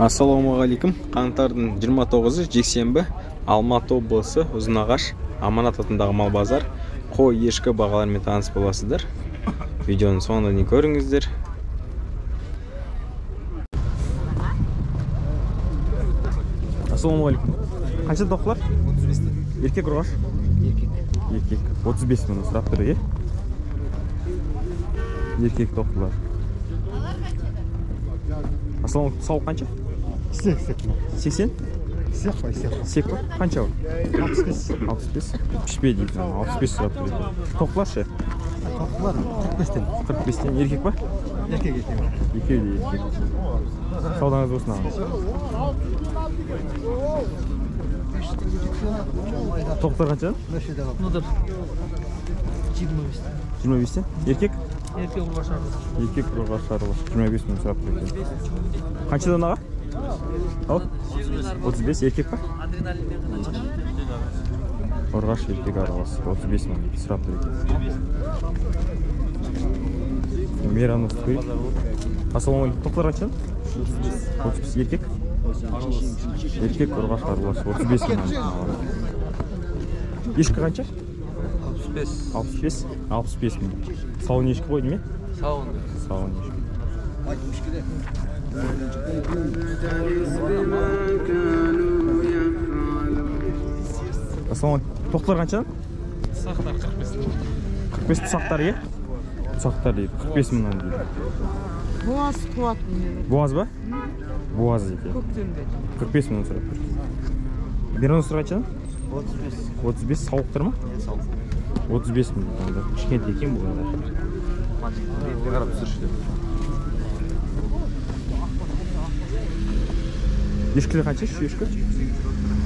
Ассалаумағалейкум. Қаңтардың 29-ы жексенбі, Алматы облысы Ұзынағаш Аманат атындағы мал базар. Қой, ешкі бағаларымен таныс боласыздар. Видеоның соңына дейін көріңіздер. Ассалаумағалейкум. Қанша тоқылар? 35. Еркек ұрғаш? Еркек. 35 мың сұрап тұр, е? Еркек тоқылар. Ассалаумағалейкум. Сауық қанша? 80? Сек па? Қанша ол? 65. Пішпе дейді. 65 сұрап тұр. Тоқылар ше? Тоқылар 45-тен. 45-тен. Еркек па? Еркек екен. Екеуі де еркек. Саудаңыз болсын ағамыз. Тоқтар қанша? 25-тен. Еркек? Еркек ұрғаш арылы. Еркек ұрғаш арылы. 25 мың сұрап тұр. Қаншадан аға? 35. Еркек па? Ұрғаш еркек араласы. 35 мың сұрап тұр. Мераны көрейік. Ассалаумағалейкум. Тоқтар қанша? 35. Еркек? Еркек ұрғаш араласы. 35 мың. Ешкі қанша? 65. 65 мың. Сауын ешкі қой неме? Сауын ешкі. Ассалаумағалейкум. Тоқтар қанша? Сақтар 45. 45 сақтар, е? Сақтар дейді. 45 мыңнан дейді. Буаз қуатын еді. Буаз ба? Буаз дейді. Көктемде. 45 мыңнан сұрап тұр. Берон сұр қанша? 35. 35 сауықтыр ма? Сауын. 35 мың. Кішкентай екен бұғандар. Бетке қарап түсірші. Ешкілер қанша? Ешкі?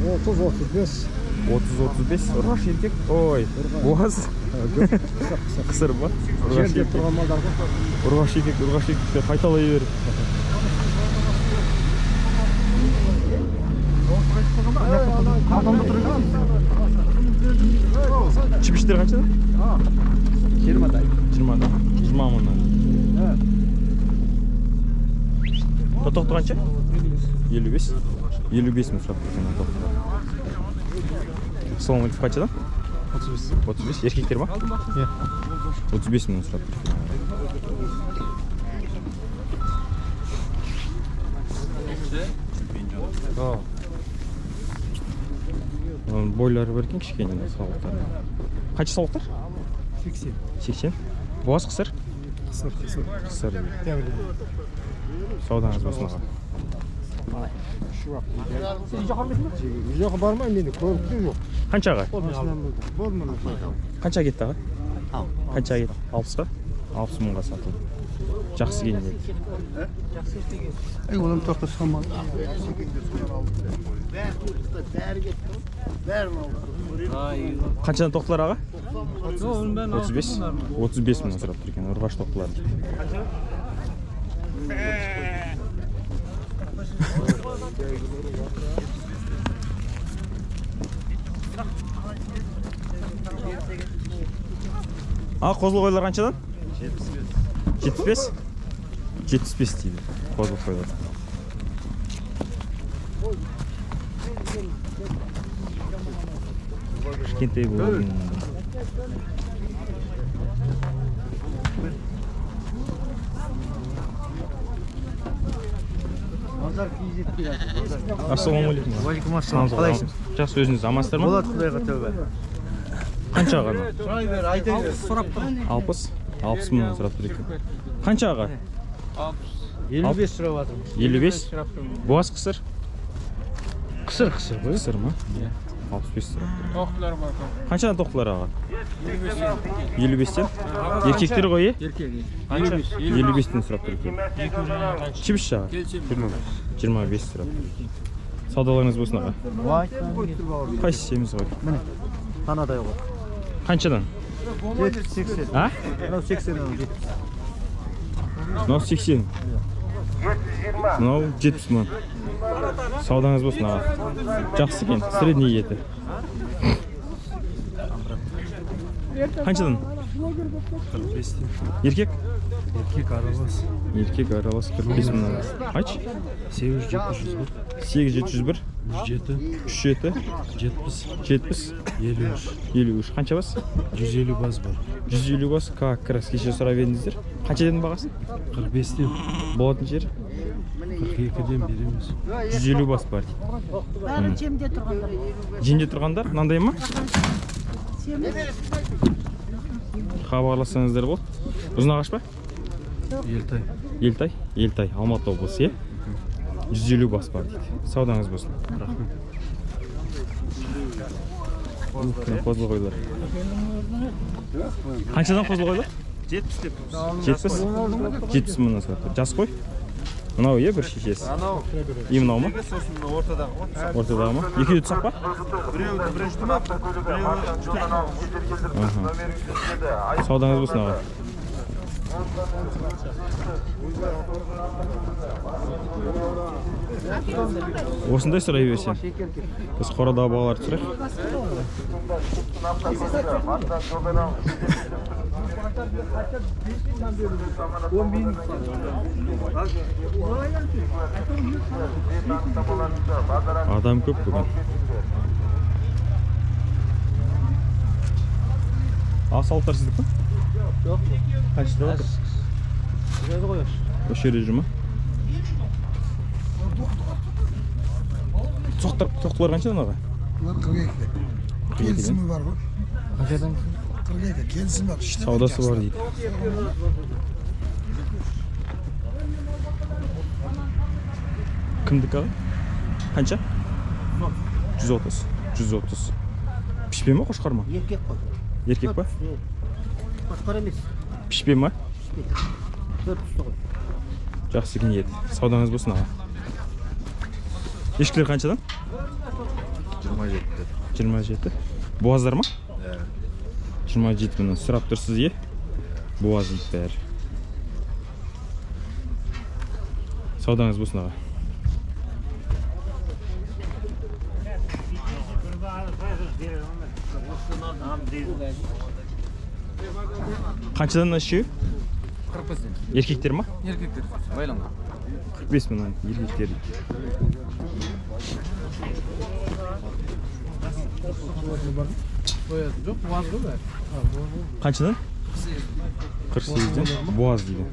30-35. 30-35. Ұрғаш еркек? Ой, буаз? Қысыр ба? Жердеп тұрған малдар ғой. Ұрғаш еркек қайталай беріп. Чіпіштер қанша? 20-дай. 20 мыңнан. Тоқты қанша? 55. 55 мың сұрап тұрған тоқты. Ассалаумағалейкум. Қаншадан? 35. Еркектер ма? 35 мың сұрап тұрған. Бойлары бар екен кішкене сауықтар. Қанша сауықтар? 80. Буаз қысыр? Қысыр. Саудаңыз болсын аға. Жоғы бармай мені көрікті жоқ. Қанша аға? Қанша кетті аға? Қанша кетті? 60-ға? 60 мыңға сатылды. Жақсы келді. Олым тоқты шамал. Қаншадан тоқтылар аға? 35. 35 мыңнан сұрап тұр екен, ұрғаш тоқтылар. Қозыл қойлар қаншадан? 75. 75 дейді қозыл қойлар. Кішкентай болған. Ассалаумағалейкум. Уалейкум ассалам. Қалайсың? Жақсы, өзіңіз амансыздар ма? Болады, құдайға тәубе. Қанша аға? Сұрай бер, айтайын. Сұрап тұр. 60 мыңнан сұрап тұр екен. Қанша аға? 55 сұрап жатырмыз. 55? Буаз қысыр? Қысыр ғой. Қысыр ма? 65 сұрап тұр. Тоқтылар бар. Қаншадан тоқтылар аға? 55-тен? Еркектер ғой, е? Еркек. 55-тен сұрап тұр екен. Чіпіш аға? 25 сұрап тұр екен. Саудаларыңыз болсын аға. Қайсы семіз ғой? Міне, танадай ғой. Қаншадан? 70-80. А? Мынау 80. Мынау 80. Мынау 70 мың. Саудаңыз болсын аға. Жақсы екен, средний еті. Қаншадан? 45. Еркек? Erkek arabası. Еркек аралас 45 мыңнан. Қанша? 8701. 8701 37 70 53. 53. Қанша бас? 150 баз бар. 150 бас. Как раз кеше сұрап едіңіздер. Қанша дедің бағасын? 45-тен Болатын жері? 42-ден береміз. 150 бас бар. Бәрі жемде тұрғандар. Жемде тұрғандар, мынандай ма? Хабарлассаңыздар болды. Ұзынағаш па? Елтай. Елтай, Алматы облысы, 150 бас бар дейді. Саудаңыз болсын. Қозыл қойлар. Қаншадан қозыл қойлар? 70 деп. 70 мыңнан сатты. Жас қой? Мынау бір шешесі. И мынау ма? Сосын ортадағы. Ортадағы ма? Екеуі тұсақ па? Біреуі бірінші тұма, біреуі Саудаңыз болсын аға. Осындай сұрай берсем. Біз қорадағы бағаларды сұрайық. Адам көп бүгін. Асфальттар сіздік пе? Жоқ. Қаншада отыр? Жүреді ғой. Осы жерде жүр ма? Тоқтылар қаншадан аға? 42'de. Келісімі бар ғой. Қаншадан? 42'de келісімі бар. Саудасы бар дейді. Кімдік аға? Қанша? 130. Пішпе ма, қошқар ма? Еркек қой. Еркек па? Қошқар емес. Пішпе ма? 400 ғой. Жақсы екен еді. Саудаңыз болсын аға. Ешкілер қаншадан? 27. Буаздар ма? 27 мыңнан сұрап тұрсыз, е? Буаз дейді бәрі. Саудаңыз болсын аға. Қаншадан үшеу? 45'den. Еркектер ма? Erkekler. Baylamda. 45 мыңнан еркектер. Жоқ, буаз ғой бәрі. Қаншадан? 48'ден. Буаз дейді.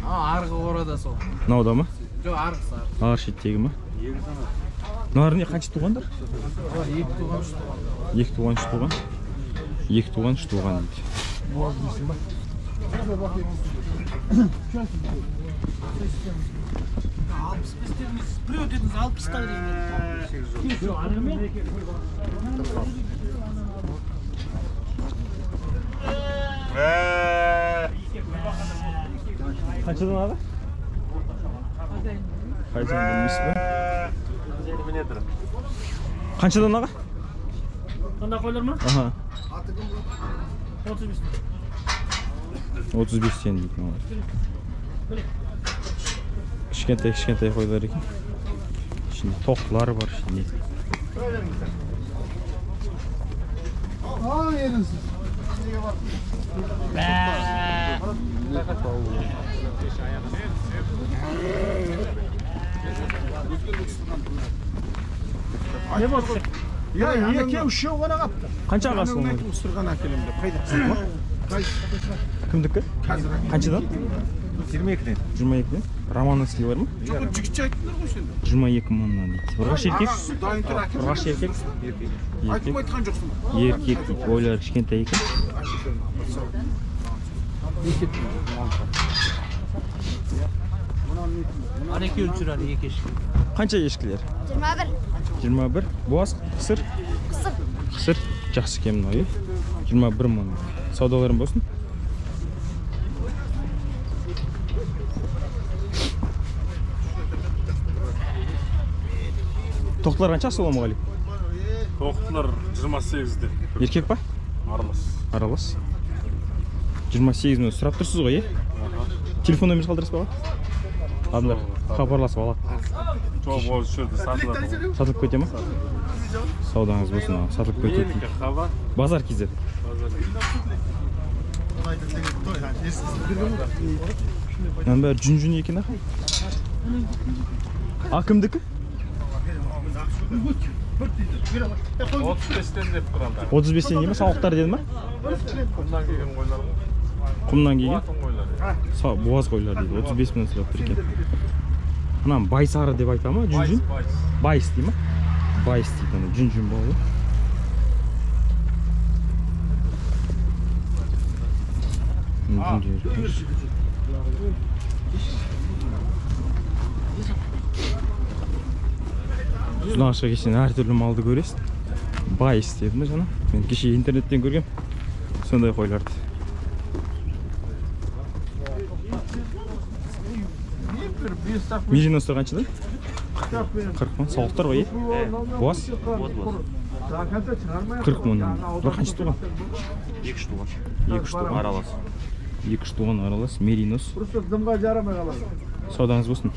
Арғы орада сол. Мынауда ма? Жоқ, арғысы арғы. Ағар шеттегі ма? Мыналар не қанша туғандар? 2 туған, 3 туған. 2 туған, 3 туған. 2 туған, 3 туған дейді. Буаз дейсің ба? Біреу дедіңіз 60'та дейін. Жоқ, арғы ме? Қаншадан аға? Қаншадан білмейсіз ба? Қаншадан аға? Қандай қойлар ма? Аха. 35. 35 тен дейді. Кішкентай қойлар екен. Ішінде тоқтылары бар ішінде. Al yerinsiz. Ne болды? Ya екі үшеу ғана қапты. Қанша ағасы оның? Ысырған әкелемді. Қайдақсың ба? Кімдікі? Қаншадан? 22'den. 22-ден. Романовский бар ма? Жоқ, жігітше айттыңдар ғой сен. 22 мыңнан дейді. Ұрғаш еркек? Дайын тұр әкелемді. Ұрғаш еркек? Айтып айтқан жоқсың ба? Еркек дейді. Ойлары кішкентай екен. Ана екеуін жүреді, екі ешкі. Қанша ешкілер? 21. 21. Буаз, қысыр? Қысыр. Жақсы екен мынау, е? 21 мың. Саудаларың болсын. Тоқтылар қанша, ассалаумағалейкум? Тоқтылар 28'де. Еркек па? Аралас. 28 мың сұрап тұрсыз ғой, е? Телефон нөмірі қалдырасыз ба? Адамдар хабарласып алады. Жоқ, ол жерде сатылады. Сатылып кете ма? Саудаңыз болсын, сатылып кетеді. Хава. Базар кезет. Мынаның бәрі жүн екен аха. Кімдікі? 35'ten деп тұрғандар. 35-тен деймі? Сауықтар деді ма? Құмнан келген қойлар ғой. Құмнан келген? Буатын қойлар. Буаз қойлар дейді. 35 мыңнан сұрап тұр екен. Мынаның байсары деп айта ма? Жүн? Байс дей ма? Байс дейді. Жүн бауы. Ұзынағашқа кешен әртүрлі малды көресің. Байс деді ме жаңа? Мен кеше интернеттен көргем. Сондай қойларды. Мериностар қаншада? 40 мың. Сауықтар ғой, Буаз? 40 мыңнан. Бұлар қанша туған? 2 туған. 2 туған. Аралас. 2 туған аралас. Меринос. Саудаңыз болсын.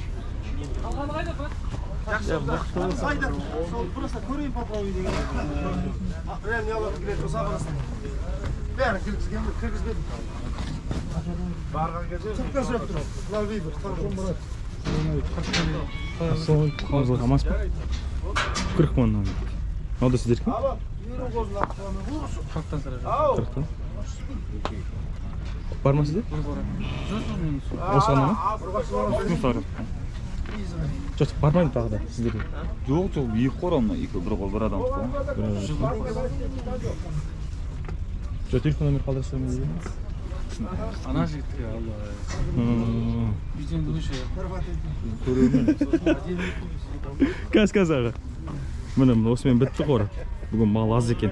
Қамас па? 40 мыңнан. Алда сіздер кім? 40-тан сұрап. 40-тан. Бар ма сізде? Осы ғана ма? Жоқ, бармайды тағы да сіздерге. Жоқ, екі қор алма, бір қол, бір адам. Жоқ, телефон номер қалдырсам не деймін? Ана жігітке алла. Видеоны көше. Қазір аға. Міне осымен бітті қоры. Бүгін мал аз екен.